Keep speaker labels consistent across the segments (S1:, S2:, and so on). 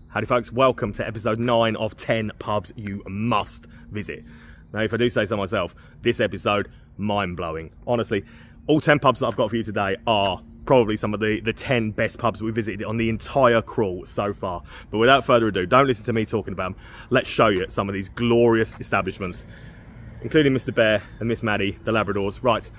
S1: Howdy folks, welcome to episode 9 of 10 pubs you must visit. Now if I do say so myself, this episode, mind-blowing. Honestly, all 10 pubs that I've got for you today are probably some of the 10 best pubs that we visited on the entire crawl so far. But without further ado, don't listen to me talking about them. Let's show you some of these glorious establishments, including Mr. Bear and Miss Maddie, the Labradors. Right,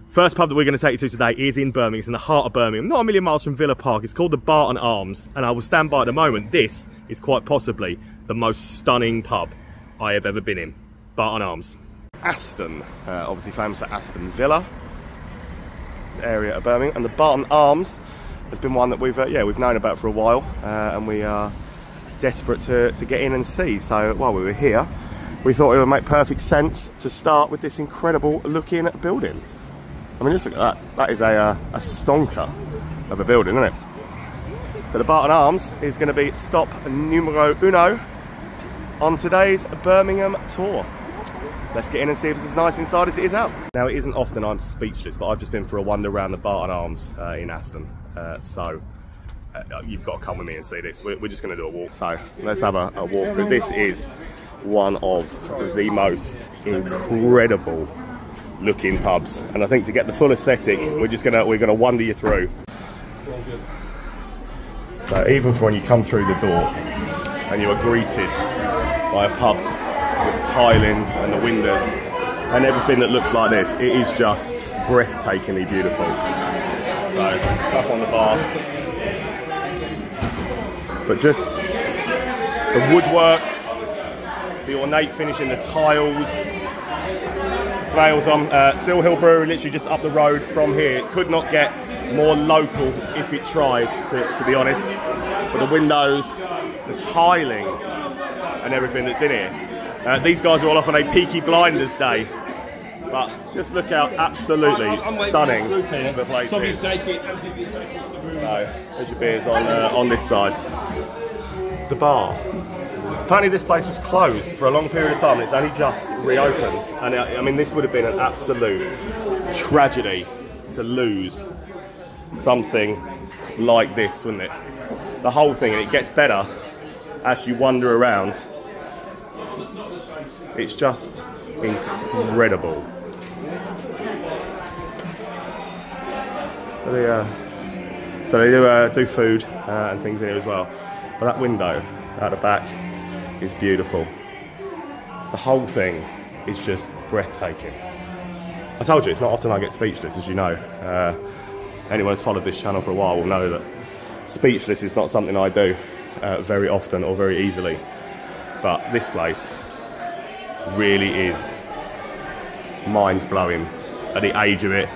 S1: first pub that we're going to take you to today is in Birmingham. It's in the heart of Birmingham, not a million miles from Villa Park. It's called the Barton Arms, and I will stand by at the moment. This is quite possibly the most stunning pub I have ever been in. Barton Arms. Aston, obviously famous for Aston Villa. This area of Birmingham, and the Barton Arms has been one that we've known about for a while, and we are desperate to get in and see. So while we were here, we thought it would make perfect sense to start with this incredible looking building. I mean, just look at that. That is a stonker of a building, isn't it? So the Barton Arms is going to be stop numero uno on today's Birmingham tour. Let's get in and see if it's as nice inside as it is out. Now, it isn't often I'm speechless, but I've just been for a wander around the Barton Arms in Aston. You've got to come with me and see this. We're just going to do a walk. So let's have a walk through. This is one of the most incredible looking pubs, and I think to get the full aesthetic, we're gonna wander you through. So even for when you come through the door and you are greeted by a pub with the tiling and the windows and everything that looks like this, it is just breathtakingly beautiful. So stuff on the bar, but just the woodwork, the ornate finish in the tiles. Snails on Seal Hill Brewery, literally just up the road from here. It could not get more local if it tried, to be honest. But the windows, the tiling, and everything that's in here. These guys are all off on a Peaky Blinders day, but just look how absolutely stunning the place is. So, there's your beers on this side. The bar. Apparently this place was closed for a long period of time, and it's only just reopened. And I mean, this would have been an absolute tragedy to lose something like this, wouldn't it? The whole thing, and it gets better as you wander around. It's just incredible. So they do food and things in here as well. But that window out the back is beautiful. The whole thing is just breathtaking. I told you, it's not often I get speechless, as you know. Anyone who's followed this channel for a while will know that speechless is not something I do very often or very easily. But this place really is mind-blowing at the age of it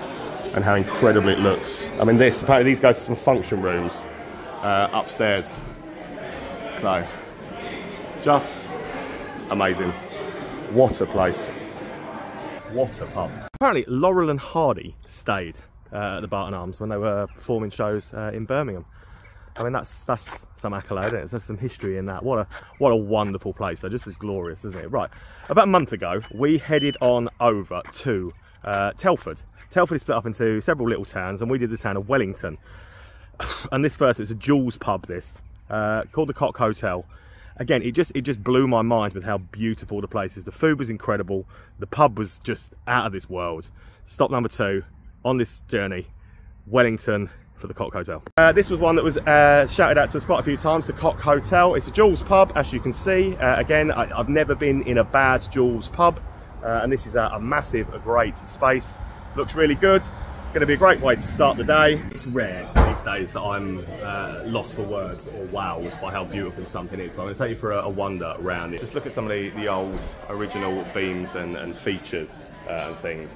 S1: and how incredible it looks. I mean, apparently these go to some function rooms upstairs. So, just amazing. What a place. What a pub. Apparently Laurel and Hardy stayed at the Barton Arms when they were performing shows in Birmingham. I mean, that's some accolade, isn't it? There's some history in that. What a wonderful place. So just as glorious, isn't it? Right, about a month ago we headed on over to Telford. Telford is split up into several little towns, and we did the town of Wellington. And this first, it's a Jules pub, this called the Cock Hotel. Again, it just blew my mind with how beautiful the place is. The food was incredible. The pub was just out of this world. Stop number 2 on this journey, Wellington, for the Cock Hotel. This was one that was shouted out to us quite a few times, the Cock Hotel. It's a Jules pub, as you can see. Again, I've never been in a bad Jules pub, and this is a massive, great space. Looks really good. Going to be a great way to start the day. It's rare these days that I'm lost for words or wowed by how beautiful something is. But I'm going to take you for a wander around it. Just look at some of the old original beams and features and things.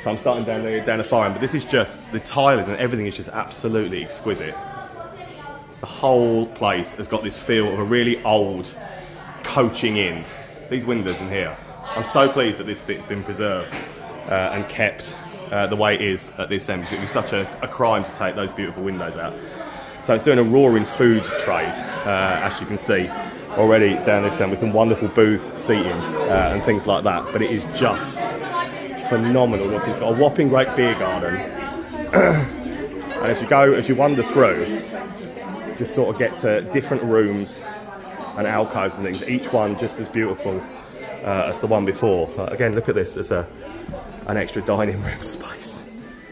S1: So I'm starting down the fire, but this is just, the tiling and everything is just absolutely exquisite. The whole place has got this feel of a really old coaching inn. These windows in here. I'm so pleased that this bit's been preserved and kept the way it is at this end, because it was such a crime to take those beautiful windows out. So it's doing a roaring food trade, as you can see already down this end, with some wonderful booth seating and things like that. But it is just phenomenal looking. It's got a whopping great beer garden. And as you wander through, just sort of get to different rooms and alcoves and things, each one just as beautiful as the one before. Again, look at this, there's an extra dining room space.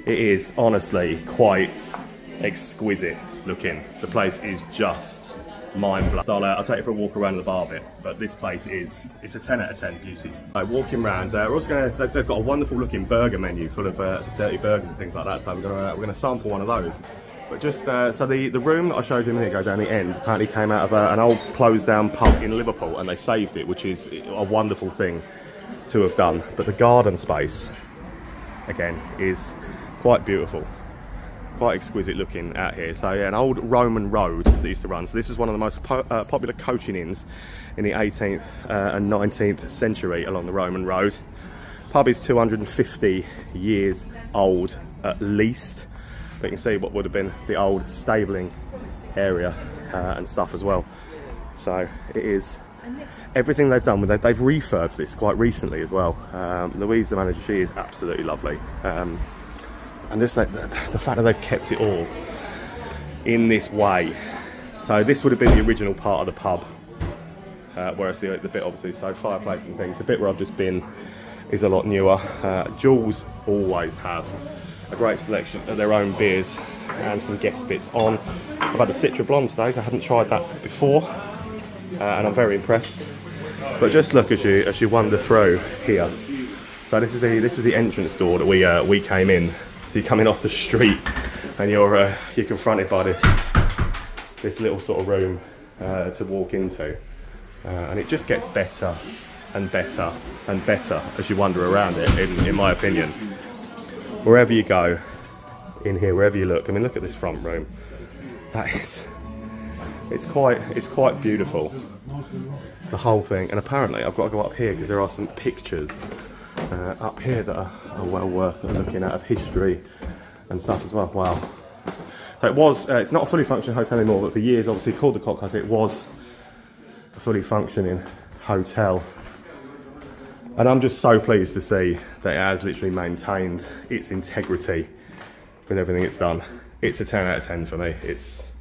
S1: It is honestly quite exquisite looking. The place is just mind-blowing. So I'll take you for a walk around the bar bit, but this place it's a 10 out of 10 beauty. Walking around, we're also they've got a wonderful looking burger menu full of dirty burgers and things like that, so we're gonna sample one of those. But just, so the room that I showed you a minute ago down the end apparently came out of an old closed down pub in Liverpool, and they saved it, which is a wonderful thing to have done. But the garden space, again, is quite beautiful. Quite exquisite looking out here. So yeah, an old Roman road that used to run. So this was one of the most popular coaching inns in the 18th and 19th century along the Roman road. Pub is 250 years old at least. But you can see what would have been the old stabling area and stuff as well. So it is everything they've done with it. They've refurbed this quite recently as well. Louise, the manager, she is absolutely lovely. And this, the fact that they've kept it all in this way. So this would have been the original part of the pub, whereas the bit obviously, so fireplace and things, the bit where I've just been is a lot newer. Jules always have a great selection of their own beers and some guest bits on. I've had the Citra Blonde today, so I hadn't tried that before, and I'm very impressed. But just look as you wander through here. So this was the entrance door that we came in. So you're coming off the street, and you're confronted by this little sort of room to walk into, and it just gets better and better and better as you wander around it. In my opinion, wherever you go in here, wherever you look, I mean, look at this front room. It's quite beautiful, the whole thing. And apparently I've got to go up here because there are some pictures up here that are well worth looking at, of history and stuff as well. Wow. So it's not a fully functioning hotel anymore, but for years, obviously called the Cockhouse, it was a fully functioning hotel. And I'm just so pleased to see that it has literally maintained its integrity with everything it's done. It's a 10 out of 10 for me. It's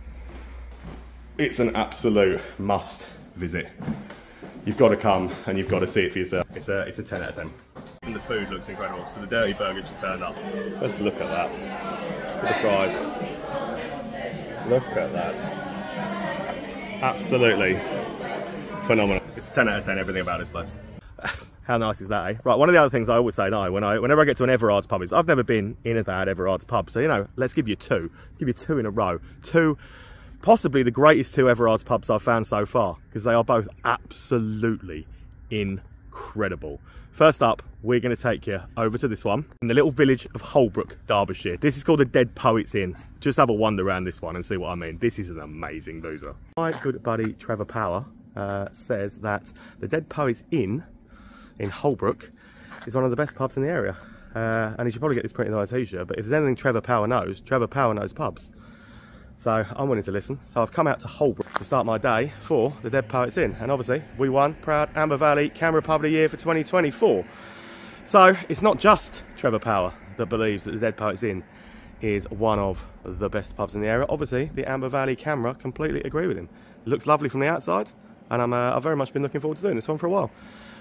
S1: an absolute must visit. You've got to come and you've got to see it for yourself. It's a 10 out of 10. And the food looks incredible. So the dirty burger just turned up. Let's look at that. Look at the fries. Look at that. Absolutely phenomenal. It's a 10 out of 10, everything about this place. How nice is that, eh? Right, one of the other things I always say now, whenever I get to an Everard's pub, is I've never been in a bad Everard's pub. So, you know, let's give you two. Give you two in a row. Two, possibly the greatest two Everard's pubs I've found so far, because they are both absolutely incredible. First up, we're going to take you over to this one in the little village of Holbrook, Derbyshire. This is called the Dead Poets Inn. Just have a wander around this one and see what I mean. This is an amazing boozer. My good buddy Trevor Power says that the Dead Poets Inn in Holbrook is one of the best pubs in the area. And you should probably get this printed on a t-shirt, but if there's anything Trevor Power knows pubs. So I'm willing to listen. So I've come out to Holbrook to start my day for the Dead Poets Inn. And obviously we won proud Amber Valley Camera Pub of the Year for 2024. So it's not just Trevor Power that believes that the Dead Poets Inn is one of the best pubs in the area. Obviously the Amber Valley Camera completely agree with him. It looks lovely from the outside, and I've very much been looking forward to doing this one for a while.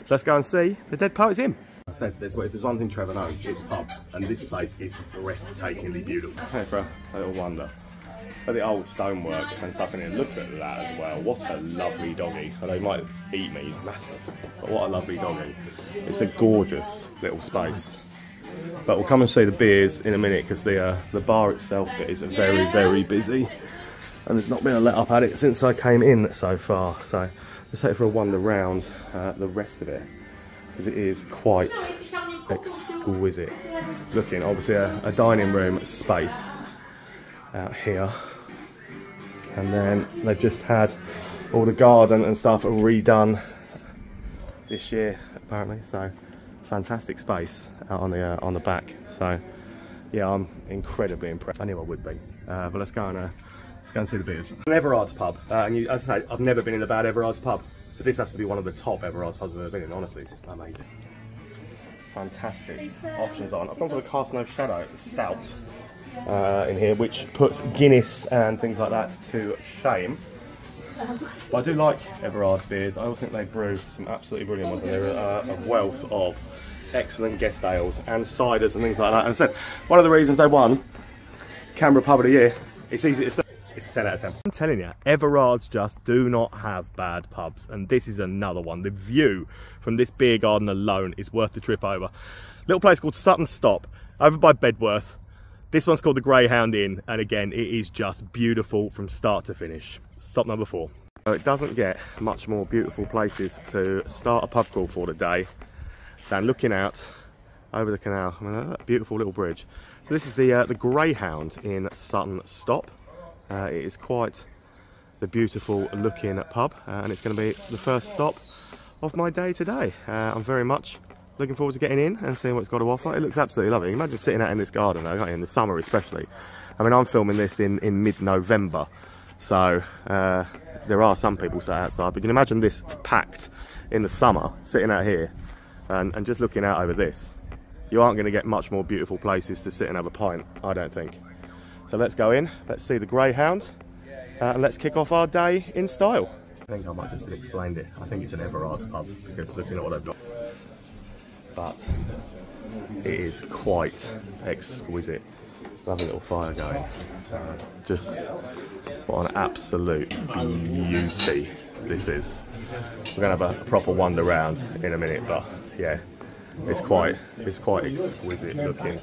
S1: So let's go and see the Dead Poets Inn. I said, if there's one thing Trevor knows, it's pubs, and this place is breathtakingly beautiful. Hey, for a little wonder. But the old stonework and stuff in here, look at that as well. What a lovely doggy. Although he might eat me, he's massive. But what a lovely doggy. It's a gorgeous little space. But we'll come and see the beers in a minute, because the bar itself is very, very busy. And there's not been a let up at it since I came in so far. So let's take it for a wander round the rest of it, because it is quite exquisite looking. Obviously a dining room space out here, and then they've just had all the garden and stuff redone this year apparently, so fantastic space out on the back. So yeah, I'm incredibly impressed. I knew I would be, but let's go and see the beers. An Everard's pub, and as I say, I've never been in a bad Everard's pub, but this has to be one of the top Everard's pubs I've ever been in. Honestly, it's amazing. Fantastic options on. I've gone for the Cast No Shadow Stout in here, which puts Guinness and things like that to shame. But I do like Everard's beers. I also think they brew some absolutely brilliant ones, and they're a wealth of excellent guest ales and ciders and things like that. And I said, one of the reasons they won Canberra Pub of the Year, it's easy to say, it's a 10 out of 10. I'm telling you, Everard's just do not have bad pubs, and this is another one. The view from this beer garden alone is worth the trip over. Little place called Sutton Stop, over by Bedworth. This one's called the Greyhound Inn, and again, it is just beautiful from start to finish. Stop number 4. So it doesn't get much more beautiful places to start a pub crawl for today than looking out over the canal. I mean, that beautiful little bridge. So this is the Greyhound in Sutton Stop. It is quite the beautiful looking pub, and it's going to be the first stop of my day today. I'm very much looking forward to getting in and seeing what it's got to offer. It looks absolutely lovely. Imagine sitting out in this garden though, in the summer especially. I mean, I'm filming this in mid-November, so there are some people sat outside, but you can imagine this packed in the summer, sitting out here and just looking out over this. You aren't going to get much more beautiful places to sit and have a pint, I don't think. So let's go in, let's see the Greyhound, and let's kick off our day in style. I think I might just have explained it. I think it's an Everard's pub, because looking at what they've got. But it is quite exquisite. Lovely little fire going. Just what an absolute beauty this is. We're going to have a proper wander around in a minute, but yeah, it's quite exquisite looking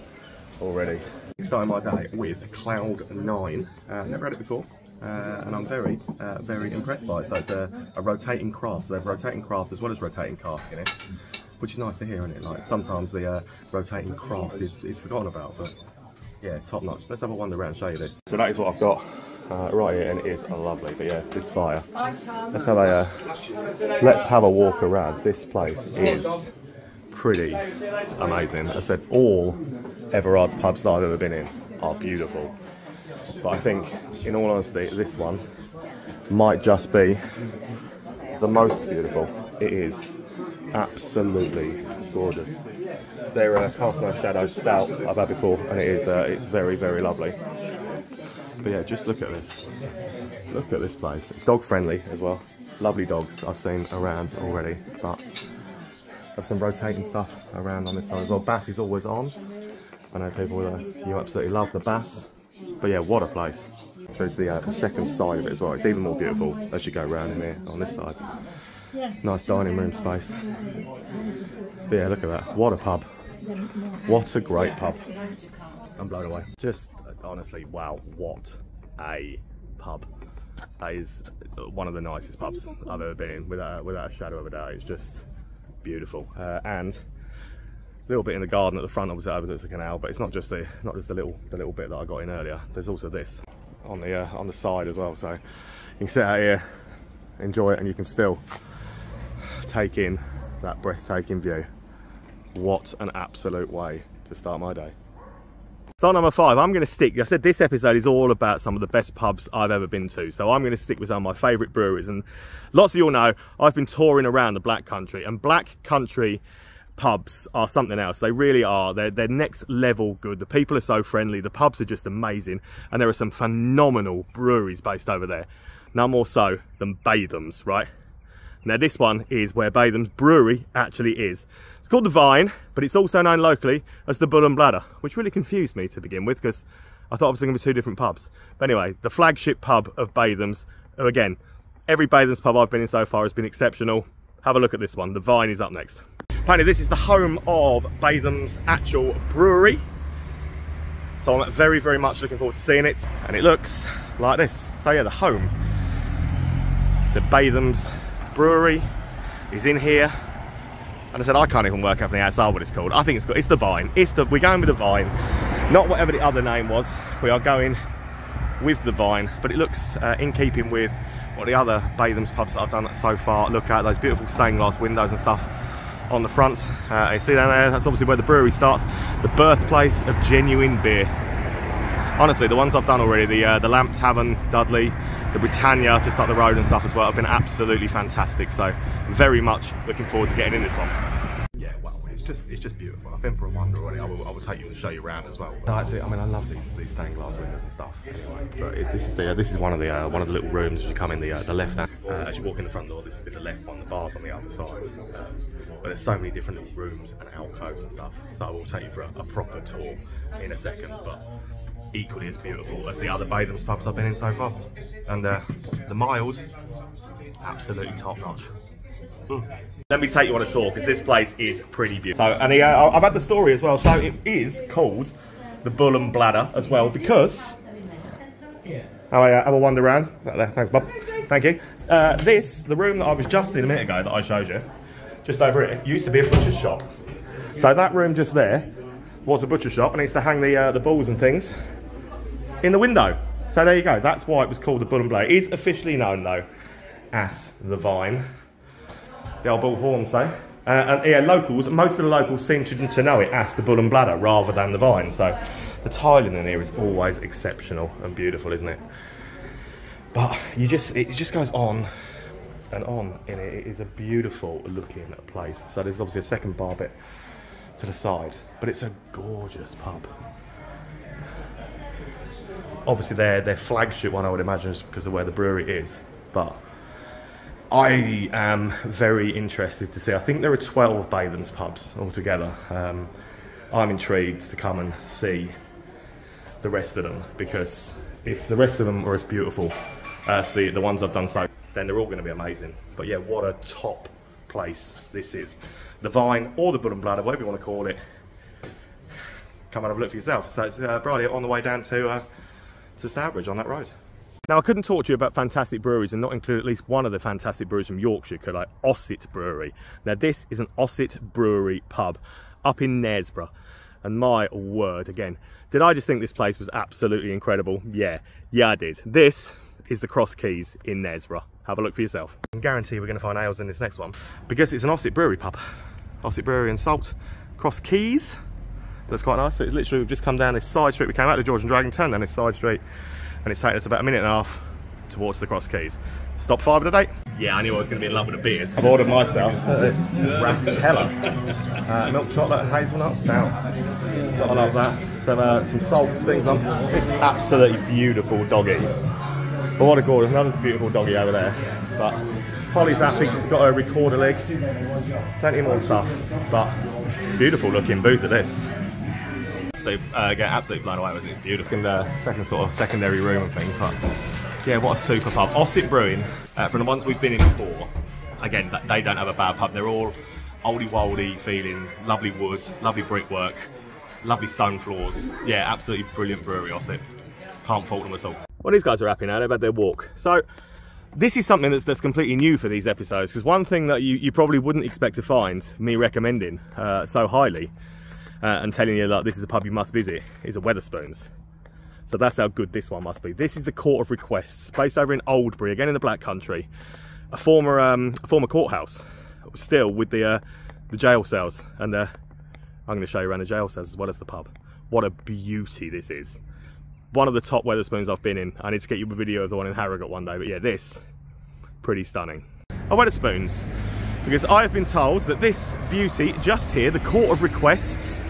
S1: already. Starting my day with Cloud 9. Never had it before, and I'm very impressed by it. So it's a rotating craft. So they have rotating craft as well as rotating cask in it, which is nice to hear, isn't it? Like sometimes the rotating craft is forgotten about, but yeah, top notch. Let's have a wander around and show you this. So that is what I've got right here, and it is lovely. But yeah, this fire. Let's have a walk around. This place is pretty amazing. As I said, all Everard's pubs that I've ever been in are beautiful, but I think, in all honesty, this one might just be the most beautiful. It is absolutely gorgeous. They're Cast No Shadow Stout I've had before, and it is it's very lovely. But yeah, just look at this. Look at this place. It's dog friendly as well. Lovely dogs I've seen around already, but have some rotating stuff around on this side as well. Bass is always on. I know people you absolutely love the bass, but yeah, what a place. Through to the second side of it as well. It's even more beautiful as you go around in here on this side. Nice dining room space. But yeah, look at that. What a pub. What a great pub. I'm blown away. Just honestly, wow, what a pub. That is one of the nicest pubs I've ever been in, without a shadow of a doubt. It's just beautiful. And a little bit in the garden at the front, obviously over the canal, but it's not just the little bit that I got in earlier. There's also this on the side as well, so you can sit out here, enjoy it, and you can still take in that breathtaking view. What an absolute way to start my day. Start number 5, I'm going to stick, I said this episode is all about some of the best pubs I've ever been to, so I'm going to stick with some of my favourite breweries. And lots of you all know I've been touring around the Black Country, and Black Country pubs are something else. They really are. They're next level good. The people are so friendly, the pubs are just amazing, and there are some phenomenal breweries based over there. None more so than Batham's, right? Now this one is where Batham's brewery actually is. It's called the Vine, but it's also known locally as the Bull and Bladder, which really confused me to begin with, because I thought it was going to be 2 different pubs. But anyway, the flagship pub of Batham's. Again, every Batham's pub I've been in so far has been exceptional. Have a look at this one. The Vine is up next. Apparently this is the home of Batham's actual brewery, so I'm very much looking forward to seeing it, and it looks like this. So yeah, the home to Batham's brewery is in here, and I said I can't even work out from the outside what it's called. I think it's the Vine. We're going with the Vine, not whatever the other name was. We are going with the Vine, but it looks in keeping with what the other Batham's pubs that I've done so far look at. Those beautiful stained glass windows and stuff on the front. You see down there, that's obviously where the brewery starts, the birthplace of genuine beer. Honestly, the ones I've done already, the Lamp Tavern, Dudley, the Britannia just up the road and stuff as well, have been absolutely fantastic, so very much looking forward to getting in this one. Yeah, wow, it's just beautiful. I've been for a wander already. I will take you and show you around as well. Actually, I mean, I love these stained glass windows and stuff. Anyway, but this is one of the little rooms as you come in the left hand. As you walk in the front door, this is the left one. The bar's on the other side. But there's so many different little rooms and alcoves and stuff. So I will take you for a proper tour in a second. But equally as beautiful as the other Batham's pubs I've been in so far. And the miles, absolutely top notch. Let me take you on a tour because this place is pretty beautiful. So, and I've had the story as well. So it is called the Bull and Bladder as well because I have a wander around. Thanks, Bob. Thank you. The room that I was just in a minute ago that I showed you, just over it, used to be a butcher's shop. So that room just there was a butcher shop, and it's to hang the bulls and things in the window. So there you go. That's why it was called the Bull and Bladder. It is officially known though as the Vine. The old bull horns though. And yeah, most of the locals seem to know it as the Bull and Bladder rather than the Vine. So the tiling in here is always exceptional and beautiful, isn't it? But it just goes on and on in it. It is a beautiful looking place. So there's obviously a second bar bit to the side, but it's a gorgeous pub. Obviously their flagship one, I would imagine, is because of where the brewery is. But I am very interested to see. I think there are 12 Batham's pubs altogether. I'm intrigued to come and see the rest of them, because if the rest of them are as beautiful as the ones I've done so, then they're all going to be amazing. But yeah, what a top place this is. The Vine, or the Bull and Bladder, whatever you want to call it. Come and have a look for yourself. So it's Brierley on the way down to Stourbridge on that road. Now, I couldn't talk to you about fantastic breweries and not include at least one of the fantastic breweries from Yorkshire, could I? AET Brewery. Now, this is an AET Brewery pub up in Knaresborough. And my word, again, did I just think this place was absolutely incredible? Yeah, I did. This is the Cross Keys in Knaresborough. Have a look for yourself. I can guarantee we're going to find ales in this next one, because it's an AET Brewery pub. AET Brewery and Salt, Cross Keys. That's quite nice. So it's literally, we've just come down this side street. We came out of George and Dragon, turned down this side street, and it's taken us about a minute and a half towards the Cross Keys. Stop 5 of the day. Yeah, I knew I was going to be in love with the beers. I've ordered myself this Ratella milk chocolate and hazelnut stout. Gotta love that. Some salt things on. This absolutely beautiful doggy. But what a gorgeous, another beautiful doggy over there. But Holly's happy because it's got a recorder leg. Plenty more stuff, but beautiful looking booth at this. So get absolutely blown away. It's beautiful in the secondary room and things. But yeah, what a super pub. AET Brewing, from the ones we've been in before, again, they don't have a bad pub. They're all oldie-woldy feeling, lovely wood, lovely brickwork, lovely stone floors. Yeah, absolutely brilliant brewery, AET. Can't fault them at all. Well, these guys are happy now. They've had their walk. So this is something that's completely new for these episodes, because one thing that you probably wouldn't expect to find me recommending so highly and telling you that this is a pub you must visit is a Wetherspoons. So that's how good this one must be. This is the Court of Requests, based over in Oldbury, again in the Black Country. A former courthouse, still with the jail cells. And I'm going to show you around the jail cells as well as the pub. What a beauty this is. One of the top Wetherspoons I've been in. I need to get you a video of the one in Harrogate one day, but yeah, this, pretty stunning. A Wetherspoons, because I have been told that this beauty just here, the Court of Requests,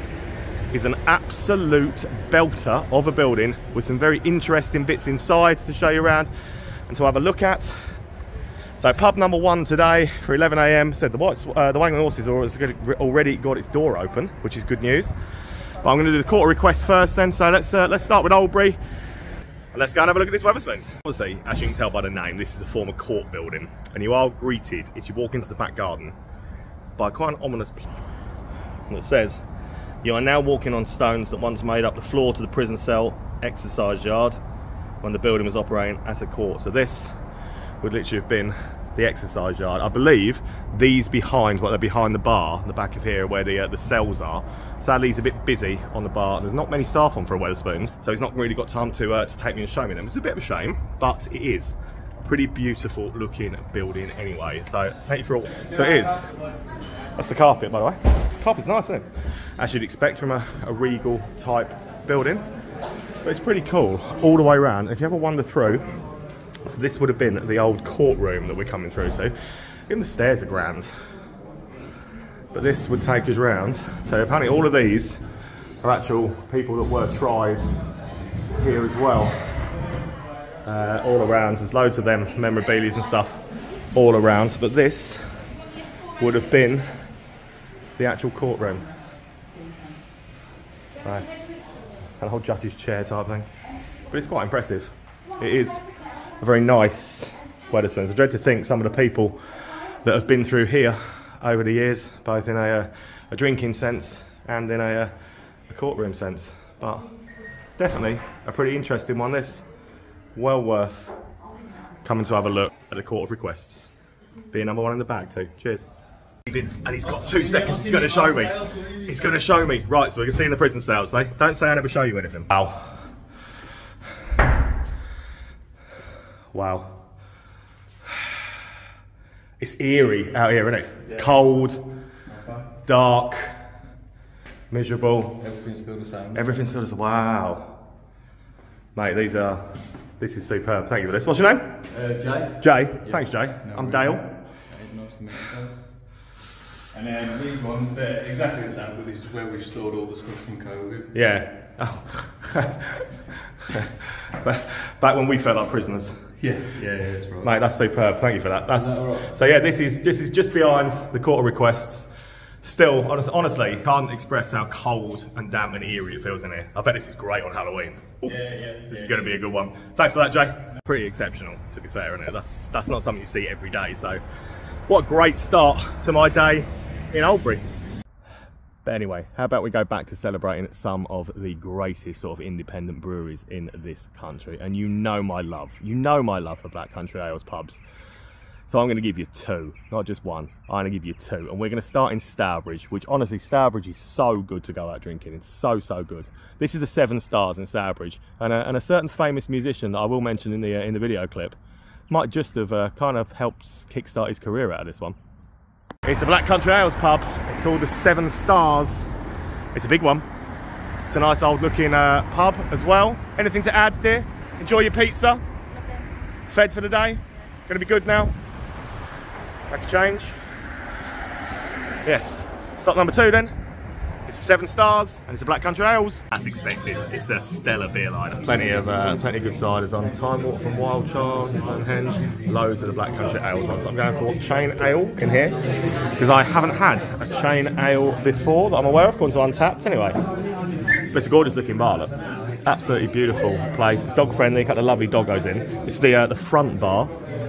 S1: is an absolute belter of a building with some very interesting bits inside to show you around and to have a look at. So pub number 1 today for 11 AM. Said the Wagon Horses has already got its door open, which is good news. But I'm going to do the Court of Request first then. So let's start with Oldbury. And let's go and have a look at this Wetherspoons. Obviously, as you can tell by the name, this is a former court building. And you are greeted, as you walk into the back garden, by quite an ominous plaque that says, "You are now walking on stones that once made up the floor to the prison cell exercise yard when the building was operating as a court." So this would literally have been the exercise yard. I believe these behind, they're behind the bar, the back of here where the cells are. Sadly, he's a bit busy on the bar. There's not many staff on for a Wetherspoons, so he's not really got time to take me and show me them. It's a bit of a shame, but it is a pretty beautiful looking building anyway. So let's take you for a walk. So it is. That's the carpet, by the way. The carpet's nice, isn't it? As you'd expect from a regal type building. But it's pretty cool all the way around. If you ever wander through, so this would have been the old courtroom that we're coming through to. Even the stairs are grand. but this would take us round. So apparently all of these are actual people that were tried here as well. All around, there's loads of them, memorabilia and stuff all around, but this would have been the actual courtroom. So, and a whole judge's chair type thing. But it's quite impressive. It is a very nice Wetherspoons. I dread to think some of the people that have been through here over the years, both in a drinking sense and in a courtroom sense. But it's definitely a pretty interesting one, this. Well worth coming to have a look at the Court of Requests. Being number one in the bag too. Cheers. And he's got 2 seconds. He's going to show me. He's going to show me. Right, so we can see in the prison cells. Eh? Don't say I never show you anything. Wow. Wow. It's eerie out here, isn't it? It's cold, dark, miserable.
S2: Everything's still the same.
S1: Everything's still the same. Wow. Mate, this is superb. Thank you for this. What's your name?
S2: Jay.
S1: Jay.
S2: Yeah.
S1: Thanks, Jay.
S2: No,
S1: I'm Dale.
S2: Nice to meet you. And then these ones, they're exactly the same, but this is where we've stored all the stuff from COVID.
S1: Yeah. Oh. Back when we felt like prisoners.
S2: Yeah, that's right.
S1: Mate, that's superb. Thank you for that.
S2: Is that all right?
S1: So yeah, this is just behind the Court of Requests. Still, honestly, can't express how cold and damp and eerie it feels in here. I bet this is great on Halloween. Ooh, this is going to be a good one. Thanks for that, Jay. Pretty exceptional, to be fair, isn't it? That's not something you see every day. So, what a great start to my day in Oldbury. But anyway, how about we go back to celebrating some of the greatest sort of independent breweries in this country. And you know my love for Black Country Ales pubs. So I'm going to give you 2, not just 1. I'm going to give you 2. And we're going to start in Stourbridge, which honestly, Stourbridge is so good to go out drinking. It's so good. This is the 7 Stars in Stourbridge. And a certain famous musician that I will mention in the video clip might just have kind of helped kickstart his career out of this one. It's the Black Country Ales pub. It's called the 7 Stars. It's a big one. It's a nice old looking pub as well. Anything to add, dear? Enjoy your pizza? Fed for the day? Gonna be good now? Make a change? Yes. Stop number 2 then. It's 7 Stars and it's a Black Country Ales. As expected, it's a stellar beer line. Plenty of good ciders on. Time Water from Wild Child, Henge, loads of the Black Country Ales ones. I'm going for chain ale in here because I haven't had a chain ale before that I'm aware of, according to Untapped anyway. But it's a gorgeous looking bar, look. Absolutely beautiful place. It's dog friendly, got the lovely doggos in. It's the front bar.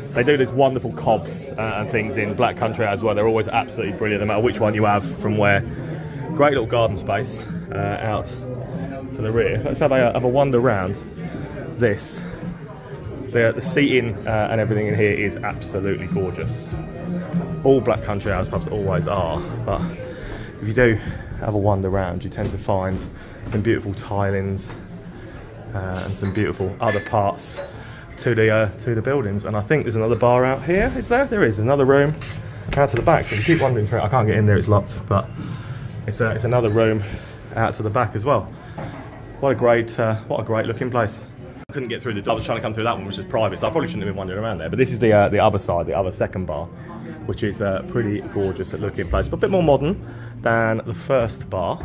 S1: They do these wonderful cobs and things in Black Country as well. They're always absolutely brilliant, no matter which one you have from where. Great little garden space out to the rear. Let's have a wander around this. The seating and everything in here is absolutely gorgeous. All Black Country Ales pubs always are, but if you do have a wander around, you tend to find some beautiful tilings and some beautiful other parts to the buildings. And I think there's another bar out here. Is there? There is another room out to the back. So if you keep wandering through it, I can't get in there. It's locked, but it's another room out to the back as well. What a great looking place. I couldn't get through the door. I was trying to come through that one, which is private, so I probably shouldn't have been wandering around there. But this is the other side, the other second bar, which is a pretty gorgeous looking place, but a bit more modern than the first bar.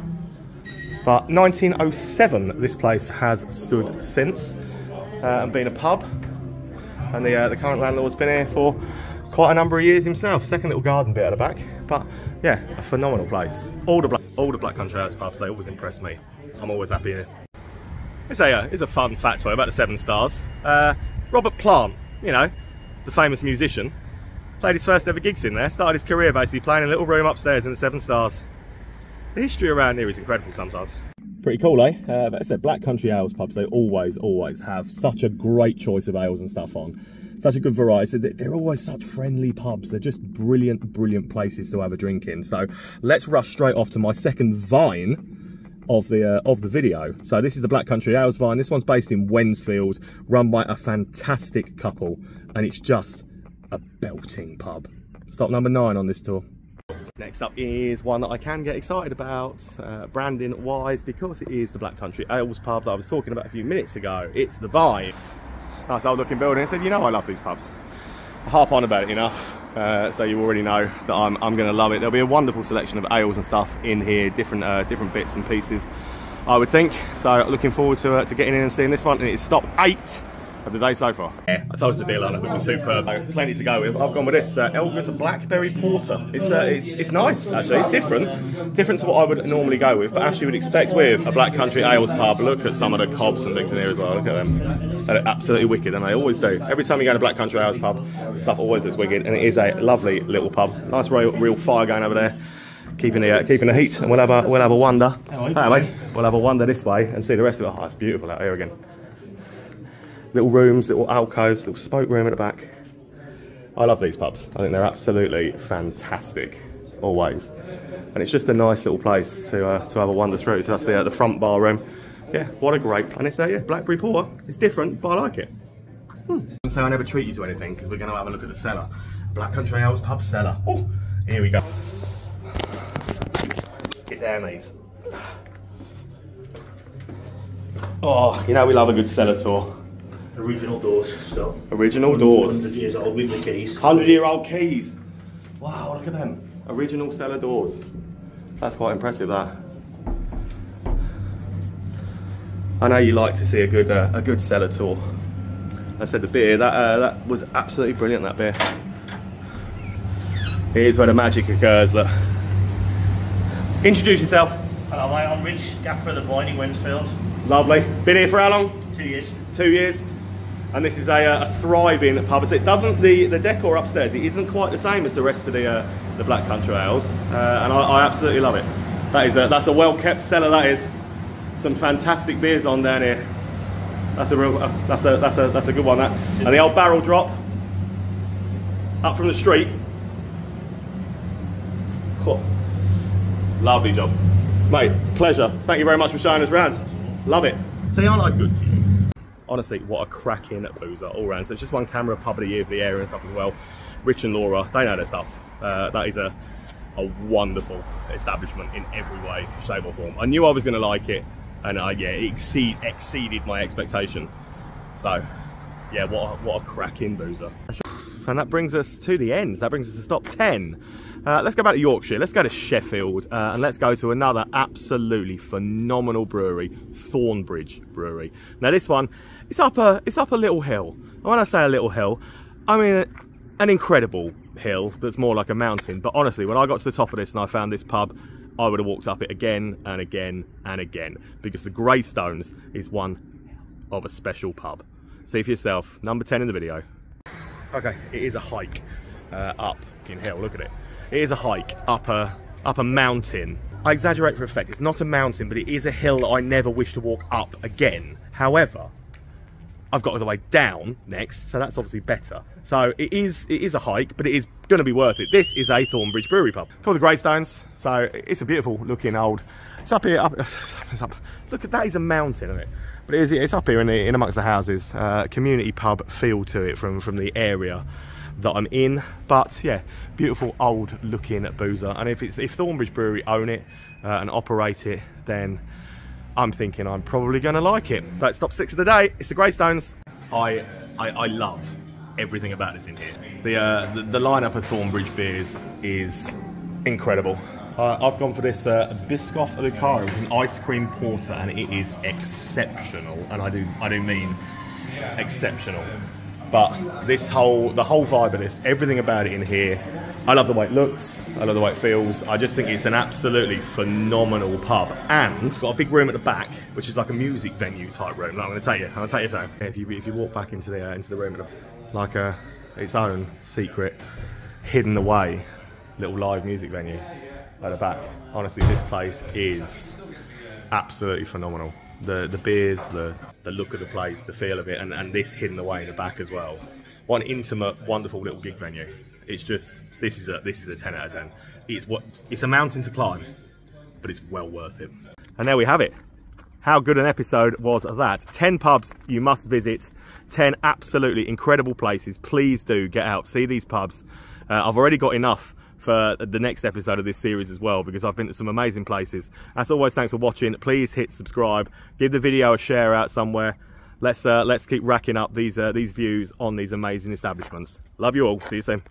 S1: But 1907, this place has stood since and been a pub. And the current landlord's been here for quite a number of years himself. Second little garden bit at the back, but yeah, a phenomenal place. All the Black Country Ales pubs, they always impress me. I'm always happy here. It's a fun factoid about the 7 Stars. Robert Plant, you know, the famous musician, played his first ever gigs in there. Started his career basically playing in a little room upstairs in the 7 Stars. The history around here is incredible sometimes. Pretty cool, eh? But as I said, Black Country Ales pubs, they always have such a great choice of ales and stuff on. Such a good variety. They're always such friendly pubs. They're just brilliant places to have a drink in. So let's rush straight off to my second vine of the video. So this is the Black Country Ales vine. This one's based in Wednesfield, run by a fantastic couple, and it's just a belting pub. Stop number 9 on this tour. Next up is one that I can get excited about, branding wise, because it is the Black Country Ales pub that I was talking about a few minutes ago. It's the Vine. Nice old looking building. I said, you know I love these pubs. harp on about it enough, so you already know that I'm going to love it. There'll be a wonderful selection of ales and stuff in here, different bits and pieces, I would think. So looking forward to getting in and seeing this one. And it's stop 8 of the day so far. Yeah, I told you the beer lineup was superb. Plenty to go with. I've gone with this Elga's Blackberry Porter. It's nice actually. It's different to what I would normally go with, but as you would expect with a Black Country Ales pub. Look at some of the cobs and things in here as well. Look at them. They're absolutely wicked, and they always do. Every time you go to Black Country Ales pub, stuff always looks wicked, and it is a lovely little pub. Nice real fire going over there. Keeping the heat, and we'll have a wander. Hey, mate. We'll have a wander this way and see the rest of it. Oh, it's beautiful out here again. Little rooms, little alcoves, little spoke room at the back. I love these pubs. I think they're absolutely fantastic, always. And it's just a nice little place to have a wander through. So that's the front bar room. Yeah, what a great. And it's yeah, Blackberry Porter. It's different, but I like it. So I never treat you to anything because we're going to have a look at the cellar. Black Country Ales pub cellar. Oh, here we go. Get down these. Oh, you know we love a good cellar tour.
S3: Original doors still.
S1: Original doors.
S3: 100 years old with the keys.
S1: 100-year-old keys. Wow, look at them. Original cellar doors. That's quite impressive, that. I know you like to see a good cellar tour. I said the beer, that was absolutely brilliant, that beer. Here's where the magic occurs, look. Introduce yourself.
S3: Hello mate, I'm Rich, Gaffer of the Vine in Wensfield.
S1: Lovely. Been here for how long?
S3: 2 years.
S1: 2 years. And this is a thriving pub. It doesn't the decor upstairs. It isn't quite the same as the rest of the Black Country Ales, and I absolutely love it. That's a well kept cellar. That is. Some fantastic beers on down here. That's a real that's a good one. That and the old barrel drop up from the street. Cool. Lovely job, mate. Pleasure. Thank you very much for showing us around. Love it. See, aren't I good to you? Honestly, what a cracking boozer all round. So it's just one camera pub of the year for the area and stuff as well. Rich and Laura, they know their stuff. That is a wonderful establishment in every way, shape or form. I knew I was going to like it, and yeah, it exceeded my expectation. So yeah, what a cracking boozer. And that brings us to the end. That brings us to stop 10. Let's go back to Yorkshire, let's go to Sheffield, and let's go to another absolutely phenomenal brewery, Thornbridge Brewery. Now this one, it's up a little hill. And when I say a little hill, I mean an incredible hill that's more like a mountain. But honestly, when I got to the top of this and I found this pub, I would have walked up it again and again and again, because the Greystones is one of a special pub. See for yourself, number 10 in the video. Okay, it is a hike up in hill, look at it. It is a hike up a mountain. I exaggerate for effect. It's not a mountain, but it is a hill that I never wish to walk up again. However, I've got the way down next, so that's obviously better. So it is a hike, but it is going to be worth it. This is a Thornbridge Brewery pub called the Greystones. So it's a beautiful looking old. It's up here. It's up. Look at that. Is a mountain, isn't it? But it's up here in amongst the houses. Community pub feel to it from the area that I'm in. But yeah, beautiful old looking boozer. And if Thornbridge Brewery own it and operate it, then I'm thinking I'm probably going to like it. That's top 6 of the day. It's the Greystones. I love everything about this in here. The lineup of Thornbridge beers is incredible. I've gone for this Biscoff of the Car with an ice cream porter, and it is exceptional. And I do mean exceptional. But the whole vibe of this, everything about it in here, I love the way it looks, I love the way it feels. I just think it's an absolutely phenomenal pub. And it's got a big room at the back, which is like a music venue type room. I'm going to take you through. If you walk back into the room, like its own secret, hidden away little live music venue at the back. Honestly, this place is absolutely phenomenal. The beers, the look of the place, the feel of it, and this hidden away in the back as well. What an intimate, wonderful little gig venue. It's just, this is a 10 out of 10. It's a mountain to climb, but it's well worth it. And there we have it. How good an episode was that? 10 pubs you must visit, 10 absolutely incredible places. Please do get out, see these pubs. I've already got enough for the next episode of this series as well, because I've been to some amazing places. As always, thanks for watching. Please hit subscribe, give the video a share out somewhere, let's keep racking up these views on these amazing establishments. Love you all. See you soon.